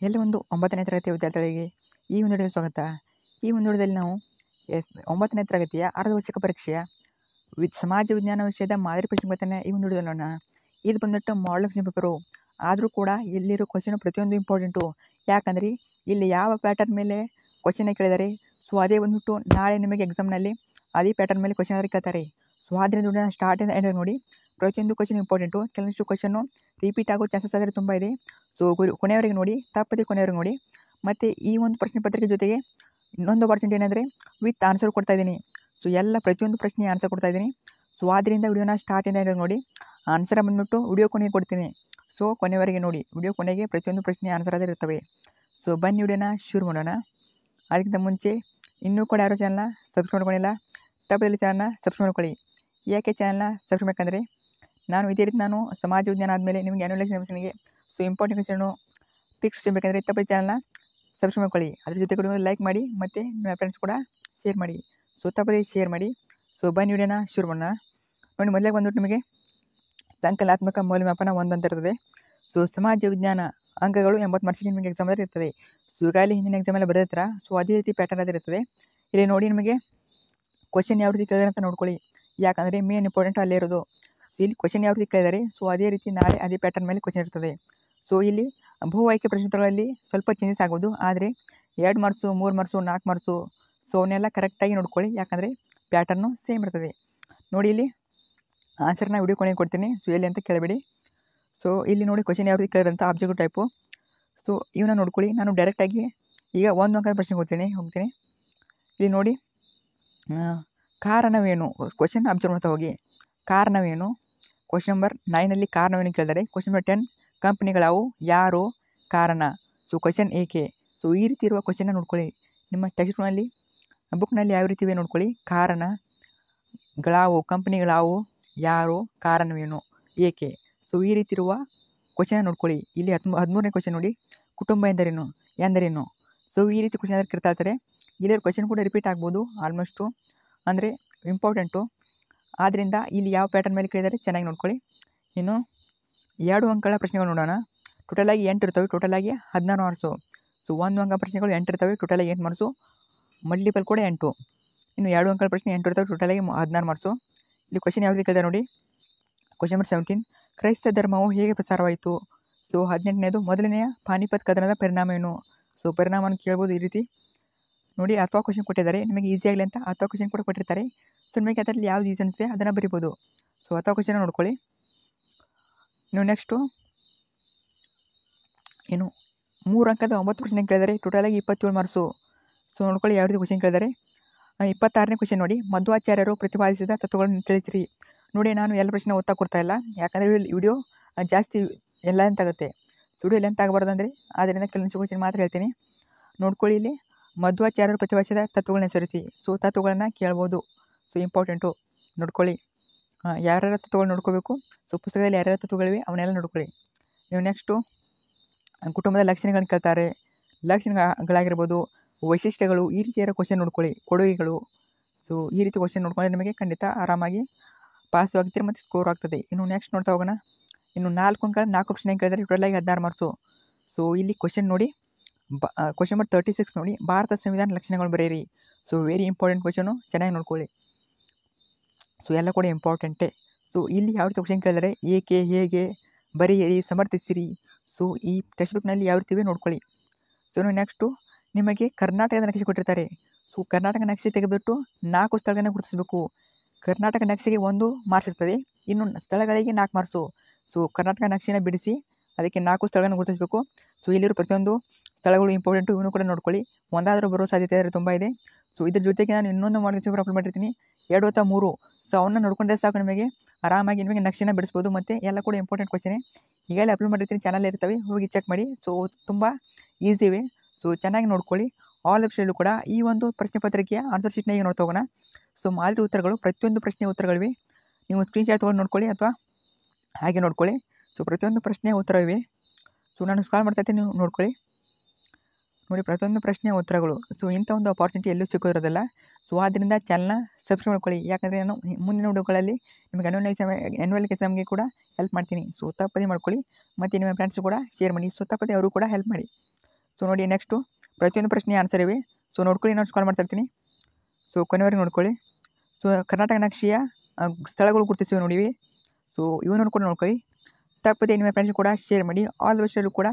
ಎಲ್ಲ ಒಂದು 9ನೇ ತರಗತಿಯ ವಿದ್ಯಾರ್ಥಿಗಳಿಗೆ ಈ ಒಂದು ವಿಡಿಯೋಗೆ ಸ್ವಾಗತ. ಈ ಒಂದು ವಿಡಿಯೋದಲ್ಲಿ ನಾವು 9ನೇ ತರಗತಿಯ ಅರ್ಧವಾರ್ಷಿಕ ಪರೀಕ್ಷೆಯ ಸಮಾಜ ವಿಜ್ಞಾನ ವಿಷಯದ ಮಾದರಿ ಪ್ರಶ್ನೆ ಪತ್ರಿಕೆಯನ್ನು ಈ ಒಂದು ವಿಡಿಯೋದಲ್ಲಿ ನೋಡೋಣ. ಇದು ಬಂದ್ಬಿಟ್ಟು ಮಾಡಲ್ ಕ್ವೆಶ್ಚನ್ ಪೇಪರು. ಆದರೂ ಕೂಡ ಇಲ್ಲಿರೋ ಕ್ವಶನ್ ಪ್ರತಿಯೊಂದು ಇಂಪಾರ್ಟೆಂಟು. ಯಾಕಂದರೆ ಇಲ್ಲಿ ಯಾವ ಪ್ಯಾಟರ್ನ್ ಮೇಲೆ ಕ್ವಶನ್ ಕೇಳಿದ್ದಾರೆ, ಸೊ ಅದೇ ಬಂದ್ಬಿಟ್ಟು ನಾಳೆ ನಿಮಗೆ ಎಕ್ಸಾಮ್ನಲ್ಲಿ ಅದೇ ಪ್ಯಾಟರ್ನ್ ಮೇಲೆ ಕ್ವಶನ್ ಆದರೆ ಕೇಳ್ತಾರೆ. ಸೊ ಆದ್ದರಿಂದ ವಿಡಿಯೋನ ಸ್ಟಾರ್ಟಿಂದ ಎಂಡ್ ನೋಡಿ. ಪ್ರತಿಯೊಂದು ಕ್ವಶನ್ ಇಂಪಾರ್ಟೆಂಟು. ಕೆಲವೊಂದಿಷ್ಟು ಕ್ವಶನ್ನು ರಿಪೀಟ್ ಆಗೋ ಚಾನ್ಸಸ್ ಆದರೆ ತುಂಬ ಇದೆ. ಸೊ ಕೊನೆಯವರೆಗೆ ನೋಡಿ, ತಪ್ಪದೆ ಕೊನೆಯವರೆಗೆ ನೋಡಿ. ಮತ್ತು ಈ ಒಂದು ಪ್ರಶ್ನೆ ಪತ್ರಿಕೆ ಜೊತೆಗೆ ಇನ್ನೊಂದು ಪರ್ಸೆಂಟ್ ಏನಂದರೆ ವಿತ್ ಆನ್ಸರ್ ಕೊಡ್ತಾ ಇದ್ದೀನಿ. ಸೊ ಎಲ್ಲ ಪ್ರತಿಯೊಂದು ಪ್ರಶ್ನೆ ಆನ್ಸರ್ ಕೊಡ್ತಾ ಇದ್ದೀನಿ. ಸೊ ಆದ್ದರಿಂದ ವಿಡಿಯೋನ ಸ್ಟಾರ್ಟಿಂದ ಎಂಡ್ ನೋಡಿ. ಆನ್ಸರ್ ಬಂದ್ಬಿಟ್ಟು ವಿಡಿಯೋ ಕೊನೆಗೆ ಕೊಡ್ತೀನಿ. ಸೊ ಕೊನೆಯವರೆಗೆ ನೋಡಿ. ವಿಡಿಯೋ ಕೊನೆಗೆ ಪ್ರತಿಯೊಂದು ಪ್ರಶ್ನೆ ಆನ್ಸರ್ ಆದರೆ ಇರ್ತವೆ. ಸೊ ಬನ್ನಿ ವಿಡಿಯೋನ ಶುರು ಮಾಡೋಣ. ಅದಕ್ಕಿಂತ ಮುಂಚೆ ಇನ್ನೂ ಕೂಡ ಯಾರೋ ಚಾನಲ್ನ ಸಬ್ಸ್ಕ್ರೈಬ್ ಮಾಡ್ಕೊಂಡಿಲ್ಲ, ತಪ್ಪದಲ್ಲಿ ಚಾನಲ್ನ ಸಬ್ಸ್ಕ್ರೈಬ್ ಮಾಡ್ಕೊಳ್ಳಿ. ಯಾಕೆ ಚಾನಲ್ನ ಸಬ್ಸ್ಕ್ರೈಬ್ ಬೇಕಂದರೆ ಇದೇ ರೀತಿ ನಾನು ಸಮಾಜ ವಿಜ್ಞಾನ ಆದಮೇಲೆ ನಿಮಗೆ ಆ್ಯನ್ಯುವಲ್ ಎಕ್ಸಾಮಿನೇಷನ್ಗೆ ಸೊ ಇಂಪಾರ್ಟೆಂಟ್ ಕ್ವೆಶ್ಚನ್ನು ಪಿಕ್ಸ್ ಬೇಕಂದರೆ ತಪ್ಪದೆ ಚಾನಲ್ನ ಸಬ್ಸ್ಕ್ರೈಬ್ ಮಾಡ್ಕೊಳ್ಳಿ. ಅದ್ರ ಜೊತೆ ಕೂಡ ಲೈಕ್ ಮಾಡಿ ಮತ್ತು ನಿಮ್ಮ ಫ್ರೆಂಡ್ಸ್ ಕೂಡ ಶೇರ್ ಮಾಡಿ. ಸೊ ತಪ್ಪದೆ ಶೇರ್ ಮಾಡಿ. ಸೊ ಬನ್ನಿ ವಿಡಿಯೋನ ಶುರು ಮಾಡೋಣ. ನೋಡಿ, ಮೊದಲೇ ಬಂದ್ಬಿಟ್ಟು ನಿಮಗೆ ಸಂಕಲನಾತ್ಮಕ ಮೌಲ್ಯಮಾಪನ 1 ಅಂತ ಇರ್ತದೆ. ಸೊ ಸಮಾಜ ವಿಜ್ಞಾನ ಅಂಕಗಳು 80 ಮಾರ್ಕ್ಸಿಗೆ ನಿಮಗೆ ಎಕ್ಸಾಮಲ್ಲಿ ಇರ್ತದೆ. ಸೊ ಈಗಾಗಲೇ ಹಿಂದಿನ ಎಕ್ಸಾಮೆಲ್ಲ ಬರೆದಿರ್ತೀರ. ಸೊ ಅದೇ ರೀತಿ ಪ್ಯಾಟರ್ನ್ ಅದೇ ಇರ್ತದೆ. ಇಲ್ಲಿ ನೋಡಿ, ನಿಮಗೆ ಕ್ವಶನ್ ಯಾವ ರೀತಿ ಕೇಳಿದಾರೆ ಅಂತ ನೋಡ್ಕೊಳ್ಳಿ. ಯಾಕಂದರೆ ಮೇನ್ ಇಂಪಾರ್ಟೆಂಟ್ ಅಲ್ಲೇ ಇರೋದು. ಸೊ ಇಲ್ಲಿ ಕ್ವಶನ್ ಯಾವ ರೀತಿ ಕೇಳಿದ್ದಾರೆ, ಸೊ ಅದೇ ರೀತಿ ನಾಳೆ ಅದೇ ಪ್ಯಾಟರ್ನ್ ಮೇಲೆ ಕ್ವಶನ್ ಇರ್ತದೆ. ಸೊ ಇಲ್ಲಿ ಬಹು ಆಯ್ಕೆ ಪ್ರಶ್ನೋತ್ತರಗಳಲ್ಲಿ ಸ್ವಲ್ಪ ಚೇಂಜಸ್ ಆಗ್ಬೋದು. ಆದರೆ 2 ಮಾರ್ಕ್ಸು, 3 ಮಾರ್ಕ್ಸು, 4 ಮಾರ್ಕ್ಸು, ಸೊ ಅವನ್ನೆಲ್ಲ ಕರೆಕ್ಟಾಗಿ ನೋಡ್ಕೊಳ್ಳಿ. ಯಾಕಂದರೆ ಪ್ಯಾಟರ್ನು ಸೇಮ್ ಇರ್ತದೆ. ನೋಡಿ, ಇಲ್ಲಿ ಆನ್ಸರ್ನ ವಿಡಿಯೋ ಕೊನೆಗೆ ಕೊಡ್ತೀನಿ. ಸೊ ಎಲ್ಲಿ ಅಂತ ಕೇಳಬೇಡಿ. ಸೊ ಇಲ್ಲಿ ನೋಡಿ, ಕ್ವಶನ್ ಯಾವ ರೀತಿ ಕೇಳಿರಂತ ಆಬ್ಜೆಕ್ಟಿವ್ ಟೈಪು. ಸೊ ಇವನ್ನ ನೋಡ್ಕೊಳ್ಳಿ. ನಾನು ಡೈರೆಕ್ಟಾಗಿ ಈಗ 1 ಅಂಕದ ಪ್ರಶ್ನೆ ಹೋಗ್ತೀನಿ. ಇಲ್ಲಿ ನೋಡಿ, ಕಾರಣವೇನು, ಕ್ವಶನ್ ಅಬ್ಸರ್ವ್ ಮಾಡ್ತಾ ಹೋಗಿ. ಕಾರಣವೇನು, ಕ್ವಶನ್ ನಂಬರ್ 9ನಲ್ಲಿ ಕಾರಣವೇನು ಕೇಳಿದ್ದಾರೆ. ಕ್ವಶನ್ ನಂಬರ್ 10 ಕಂಪ್ನಿಗಳಾವು, ಯಾರು, ಕಾರಣ. ಸೊ ಕ್ವಶನ್ ಏಕೆ. ಸೊ ಈ ರೀತಿ ಇರುವ ಕ್ವಶನ್ನ ನೋಡ್ಕೊಳ್ಳಿ. ನಿಮ್ಮ ಟೆಕ್ಸ್ಟ್ನಲ್ಲಿ ಬುಕ್ನಲ್ಲಿ ಯಾವ ರೀತಿ ಇವೆ ನೋಡ್ಕೊಳ್ಳಿ. ಕಾರಣಗಳಾವು, ಕಂಪ್ನಿಗಳಾವು, ಯಾರು, ಕಾರಣವೇನು, ಏಕೆ. ಸೊ ಈ ರೀತಿ ಇರುವ ಕ್ವಶನ್ನ ನೋಡ್ಕೊಳ್ಳಿ. ಇಲ್ಲಿ 13ನೇ ಕ್ವಶನ್ ನೋಡಿ, ಕುಟುಂಬ ಎಂದರೇನು. ಸೊ ಈ ರೀತಿ ಕ್ವಶನ್ ಆದರೆ ಕೇಳ್ತಾ ಇರ್ತಾರೆ. ಇಲ್ಲಿ ಕ್ವಶನ್ ಕೂಡ ರಿಪೀಟ್ ಆಗ್ಬೋದು ಆಲ್ಮೋಸ್ಟು, ಅಂದರೆ ಇಂಪಾರ್ಟೆಂಟು. ಆದ್ದರಿಂದ ಇಲ್ಲಿ ಯಾವ ಪ್ಯಾಟರ್ನ್ ಮೇಲೆ ಕೇಳಿದರೆ ಚೆನ್ನಾಗಿ ನೋಡ್ಕೊಳ್ಳಿ. ಇನ್ನು 2 ಅಂಕಗಳ ಪ್ರಶ್ನೆಗಳು ನೋಡೋಣ. ಟೋಟಲಾಗಿ 8 ಇರ್ತವೆ. ಟೋಟಲಾಗಿ 16 ಮಾರ್ಕ್ಸು. ಸೊ 1 ಅಂಕ ಪ್ರಶ್ನೆಗಳು 8 ಇರ್ತವೆ. ಟೋಟಲಾಗಿ 8 ಮಾರ್ಕ್ಸು. ಮಲ್ಟಿಪಲ್ ಕೂಡ 8. ಇನ್ನು 2 ಅಂಕಗಳ ಪ್ರಶ್ನೆ 8 ಇರ್ತವೆ. ಟೋಟಲಾಗಿ 16 ಮಾರ್ಕ್ಸು. ಇಲ್ಲಿ ಕ್ವಶನ್ ಯಾವ ರೀತಿ ಕೇಳಿದ್ದಾರೆ ನೋಡಿ. ಕ್ವಶನ್ ನಂಬರ್ 17 ಕ್ರೈಸ್ತ ಧರ್ಮವು ಹೇಗೆ ಪ್ರಸಾರವಾಯಿತು. ಸೊ 18ನೇದು ಮೊದಲನೆಯ ಪಾನಿಪತ್ ಕದನದ ಪರಿಣಾಮ ಏನು. ಸೊ ಪರಿಣಾಮವನ್ನು ಕೇಳ್ಬೋದು ಈ ರೀತಿ ನೋಡಿ. ಅಥವಾ ಕ್ವಶನ್ ಕೊಟ್ಟಿದ್ದಾರೆ ನಿಮಗೆ ಈಸಿ ಆಗಲಿ ಅಂತ ಅಥವಾ ಕ್ವಶನ್ ಕೂಡ ಕೊಟ್ಟಿರ್ತಾರೆ. ಸೊ ನಿಮಗೆ ಅದರಲ್ಲಿ ಯಾವ್ದು ಈಸಿ ಅನಿಸುತ್ತೆ ಅದನ್ನು ಬರಿಬೋದು. ಸೊ ಅಥವಾ ಕ್ವಶನ್ ನೋಡ್ಕೊಳ್ಳಿ. ಇನ್ನು ನೆಕ್ಸ್ಟು ಇನ್ನು 3 ಅಂಕದ 9 ಪ್ರಶ್ನೆ ಕೇಳಿದರೆ. ಟೋಟಲಾಗಿ 27 ಮಾರ್ಕ್ಸು. ಸೊ ನೋಡ್ಕೊಳ್ಳಿ ಯಾವ ರೀತಿ ಕ್ವಶನ್ ಕೇಳಿದ್ದಾರೆ. 26ನೇ ಕ್ವಶನ್ ನೋಡಿ, ಮಧ್ವಾಚಾರ್ಯರು ಪ್ರತಿಪಾದಿಸಿದ ತತ್ವಗಳನ್ನು ತಿಳಿಸಿರಿ. ನೋಡಿ, ನಾನು ಎಲ್ಲ ಪ್ರಶ್ನೆ ಓದ್ತಾ ಕೊಡ್ತಾ ಇಲ್ಲ. ಯಾಕಂದರೆ ವಿಡಿಯೋ ಜಾಸ್ತಿ ಎಲ್ಲ ಲೆಂತ್ ಆಗುತ್ತೆ. ಸೊ ವಿಡಿಯೋ ಲೆಂತ್ ಆಗಬಾರ್ದು ಅಂದರೆ ಆದ್ದರಿಂದ ಕೆಲವೊಂದು ಕ್ವಶನ್ ಮಾತ್ರ ಹೇಳ್ತೀನಿ. ನೋಡ್ಕೊಳ್ಳಿ, ಇಲ್ಲಿ ಮಧ್ವಾಚಾರ್ಯರು ಪ್ರತಿಪಾದಿಸಿದ ತತ್ವಗಳನ್ನ ಹೆಸರಿಸಿ. ಸೊ ತತ್ವಗಳನ್ನು ಕೇಳ್ಬೋದು. ಸೊ ಇಂಪಾರ್ಟೆಂಟು ನೋಡ್ಕೊಳ್ಳಿ. ಯಾರ್ಯಾರ ತತ್ವಗಳು ನೋಡ್ಕೋಬೇಕು. ಸೊ ಪುಸ್ತಕದಲ್ಲಿ ಯಾರ್ಯಾರ ತತ್ವಗಳಿವೆ ಅವನ್ನೆಲ್ಲ ನೋಡ್ಕೊಳ್ಳಿ. ನೀವು ನೆಕ್ಸ್ಟು ಕುಟುಂಬದ ಲಕ್ಷಣಗಳನ್ನ ಕೇಳ್ತಾರೆ. ಲಕ್ಷಣಗಳಾಗಿರ್ಬೋದು, ವೈಶಿಷ್ಟ್ಯಗಳು, ಈ ರೀತಿಯಾದ ಕ್ವಶನ್ ನೋಡ್ಕೊಳ್ಳಿ. ಕೊಡುಗೆಗಳು. ಸೊ ಈ ರೀತಿ ಕ್ವಶನ್ ನೋಡ್ಕೊಂಡ್ರೆ ನಿಮಗೆ ಖಂಡಿತ ಆರಾಮಾಗಿ ಪಾಸು ಆಗ್ತೀರಿ ಮತ್ತು ಸ್ಕೋರ್ ಆಗ್ತದೆ. ಇನ್ನು ನೆಕ್ಸ್ಟ್ ನೋಡ್ತಾ ಹೋಗೋಣ. ಇನ್ನು 4 ಅಂಕ 4 ಪ್ರಶ್ನೆ ಕೇಳಿದರೆ. ಟೋಟಲಾಗಿ 16 ಮಾರ್ಕ್ಸು. ಸೊ ಇಲ್ಲಿ ಕ್ವಶನ್ ನೋಡಿ, ಕ್ವಶನ್ ನಂಬರ್ 36 ನೋಡಿ, ಭಾರತ ಸಂವಿಧಾನ ಲಕ್ಷಣಗಳು ಬರೆಯಿರಿ. ಸೊ ವೆರಿ ಇಂಪಾರ್ಟೆಂಟ್ ಕ್ವಶನು, ಚೆನ್ನಾಗಿ ನೋಡ್ಕೊಳ್ಳಿ. ಸೊ ಎಲ್ಲ ಕೂಡ ಇಂಪಾರ್ಟೆಂಟೇ. ಸೊ ಇಲ್ಲಿ ಯಾವ ರೀತಿ ಕ್ವಶನ್ ಕೇಳಿದರೆ, ಏಕೆ, ಹೇಗೆ, ಬರೆಯಿರಿ, ಸಮರ್ಥಿಸಿರಿ. ಸೊ ಈ ಟೆಕ್ಸ್ಟ್ ಬುಕ್ನಲ್ಲಿ ಯಾವ ರೀತಿ ನೋಡ್ಕೊಳ್ಳಿ. ಸೊ ನೆಕ್ಸ್ಟು ನಿಮಗೆ ಕರ್ನಾಟಕದ ನಕ್ಷೆ ಕೊಟ್ಟಿರ್ತಾರೆ. ಸೊ ಕರ್ನಾಟಕ ನಕ್ಷೆ ತೆಗೆದುಬಿಟ್ಟು 4 ಸ್ಥಳಗಳನ್ನು ಗುರುತಿಸಬೇಕು. ಕರ್ನಾಟಕ ನಕ್ಷೆಗೆ 1 ಮಾರ್ಕ್ಸ್ ಇರ್ತದೆ. ಇನ್ನು ಸ್ಥಳಗಳಿಗೆ 4 ಮಾರ್ಕ್ಸು. ಸೊ ಕರ್ನಾಟಕ ನಕ್ಷೆನ ಬಿಡಿಸಿ ಅದಕ್ಕೆ 4 ಸ್ಥಳಗಳನ್ನು ಗುರುತಿಸಬೇಕು. ಸೊ ಇಲ್ಲಿರೋ ಪ್ರತಿಯೊಂದು ಸ್ಥಳಗಳು ಇಂಪಾರ್ಟೆಂಟು. ಇವನು ಕೂಡ ನೋಡ್ಕೊಳ್ಳಿ. ಒಂದಾದರೂ ಬರೋ ಸಾಧ್ಯತೆ ಆದರೆ ತುಂಬ ಇದೆ. ಸೊ ಇದ್ರ ಜೊತೆಗೆ ನಾನು ಇನ್ನೊಂದು ಮಾಡಲ್ ಪೇಪರ್ ಅಪ್ಲೋಡ್ ಮಾಡಿರ್ತೀನಿ, 2 ಅಥವಾ 3. ಸೊ ಅವನ್ನ ನೋಡ್ಕೊಂಡ್ರೆ ಸಾಕು, ನಿಮಗೆ ಆರಾಮಾಗಿ ನಿಮಗೆ ನಕ್ಷೆನ ಬಿಡಿಸ್ಬೋದು. ಮತ್ತು ಎಲ್ಲ ಕೂಡ ಇಂಪಾರ್ಟೆಂಟ್ ಕ್ವಶನೇ ಈಗಲೇ ಅಪ್ಲೋಡ್ ಮಾಡಿರ್ತೀನಿ, ಚಾನಲ್ ಇರ್ತವೆ, ಹೋಗಿ ಚೆಕ್ ಮಾಡಿ. ಸೊ ತುಂಬ ಈಸಿ ಇವೆ. ಸೊ ಚೆನ್ನಾಗಿ ನೋಡ್ಕೊಳ್ಳಿ. ಆಲ್ ವೆಬ್ಸೈಟಲ್ಲೂ ಕೂಡ ಈ ಒಂದು ಪ್ರಶ್ನೆ ಪತ್ರಿಕೆಯ ಆನ್ಸರ್ ಶೀಟ್ನ ಈಗ ನೋಡ್ತಾ ಹೋಗೋಣ. ಸೊ ಮಾದರಿ ಉತ್ತರಗಳು, ಪ್ರತಿಯೊಂದು ಪ್ರಶ್ನೆಯ ಉತ್ತರಗಳಿವೆ. ನೀವು ಸ್ಕ್ರೀನ್ಶಾಟ್ ತೊಗೊಂಡು ನೋಡ್ಕೊಳ್ಳಿ ಅಥವಾ ಹಾಗೆ ನೋಡ್ಕೊಳ್ಳಿ. ಸೊ ಪ್ರತಿಯೊಂದು ಪ್ರಶ್ನೆಯ ಉತ್ತರವಿವೆ. ಸೊ ನಾನು ಸ್ಕಾಲ್ ಮಾಡ್ತಾ ಇರ್ತೀನಿ, ನೀವು ನೋಡ್ಕೊಳ್ಳಿ. ನೋಡಿ, ಪ್ರತಿಯೊಂದು ಪ್ರಶ್ನೆಯ ಉತ್ತರಗಳು. ಸೊ ಇಂಥ ಒಂದು ಅಪಾರ್ಚುನಿಟಿ ಎಲ್ಲೂ ಸಿಗೋದಿರೋದಿಲ್ಲ. ಸೊ ಆದ್ದರಿಂದ ಚಾನಲ್ನ ಸಬ್ಸ್ಕ್ರೈಬ್ ಮಾಡ್ಕೊಳ್ಳಿ. ಯಾಕಂದರೆ ನಾನು ಮುಂದಿನ ವಿಡಿಯೋಗಳಲ್ಲಿ ನಿಮಗೆ ಆ್ಯನ್ಯುವಲ್ ಎಕ್ಸಾಮ್ಗೆ ಕೂಡ ಹೆಲ್ಪ್ ಮಾಡ್ತೀನಿ. ಸೊ ತಪ್ಪದೇ ಮಾಡ್ಕೊಳ್ಳಿ. ಮತ್ತು ನಿಮ್ಮ ಫ್ರೆಂಡ್ಸು ಕೂಡ ಶೇರ್ ಮಾಡಿ. ಸೊ ತಪ್ಪದೇ ಅವರು ಕೂಡ ಹೆಲ್ಪ್ ಮಾಡಿ. ಸೊ ನೋಡಿ ನೆಕ್ಸ್ಟು ಪ್ರತಿಯೊಂದು ಪ್ರಶ್ನೆ ಆನ್ಸರ್ ಇವೆ. ಸೊ ನೋಡ್ಕೊಳ್ಳಿ, ನಾನು ಕಾಲ್ ಮಾಡ್ತಾಯಿರ್ತೀನಿ. ಸೊ ಕೊನೆವರೆಗೆ ನೋಡ್ಕೊಳ್ಳಿ. ಸೊ ಕರ್ನಾಟಕ ನಕ್ಷೆಯ ಸ್ಥಳಗಳು ಗುರುತಿಸಿವೆ ನೋಡಿವಿ. ಸೊ ಇವು ನೋಡ್ಕೊಳ್ಳಿ. ತಪ್ಪದೆ ನಿಮ್ಮ ಫ್ರೆಂಡ್ಸ್ ಕೂಡ ಶೇರ್ ಮಾಡಿ. ಆಲ್ ದ ಬೆಸ್ಟ್ ಕೂಡ.